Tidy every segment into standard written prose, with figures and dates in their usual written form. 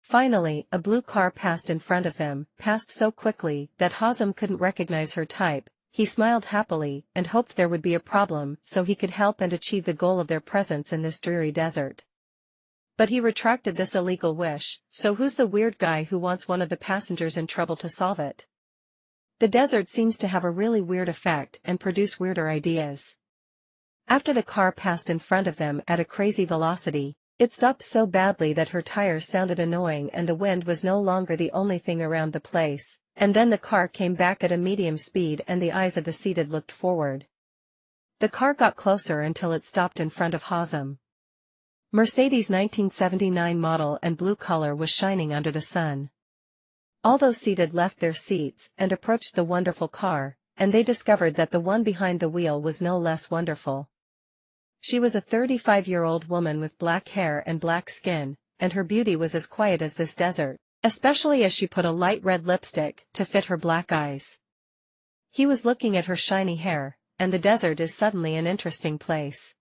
Finally, a blue car passed in front of them, passed so quickly that Hazem couldn't recognize her type. He smiled happily, and hoped there would be a problem so he could help and achieve the goal of their presence in this dreary desert. But he retracted this illegal wish, so who's the weird guy who wants one of the passengers in trouble to solve it? The desert seems to have a really weird effect and produce weirder ideas. After the car passed in front of them at a crazy velocity, it stopped so badly that her tires sounded annoying and the wind was no longer the only thing around the place, and then the car came back at a medium speed and the eyes of the seated looked forward. The car got closer until it stopped in front of Hazem. Mercedes 1979 model and blue color was shining under the sun. All those seated left their seats and approached the wonderful car, and they discovered that the one behind the wheel was no less wonderful. She was a 35-year-old woman with black hair and black skin, and her beauty was as quiet as this desert, especially as she put a light red lipstick to fit her black eyes. He was looking at her shiny hair, and the desert is suddenly an interesting place.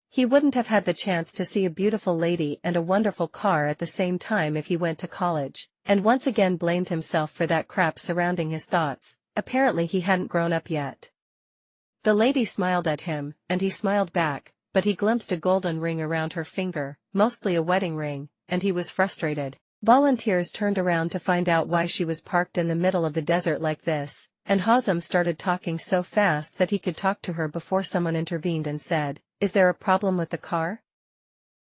He wouldn't have had the chance to see a beautiful lady and a wonderful car at the same time if he went to college, and once again blamed himself for that crap surrounding his thoughts. Apparently he hadn't grown up yet. The lady smiled at him, and he smiled back, but he glimpsed a golden ring around her finger, mostly a wedding ring, and he was frustrated. Volunteers turned around to find out why she was parked in the middle of the desert like this, and Hazem started talking so fast that he could talk to her before someone intervened and said, "Is there a problem with the car?"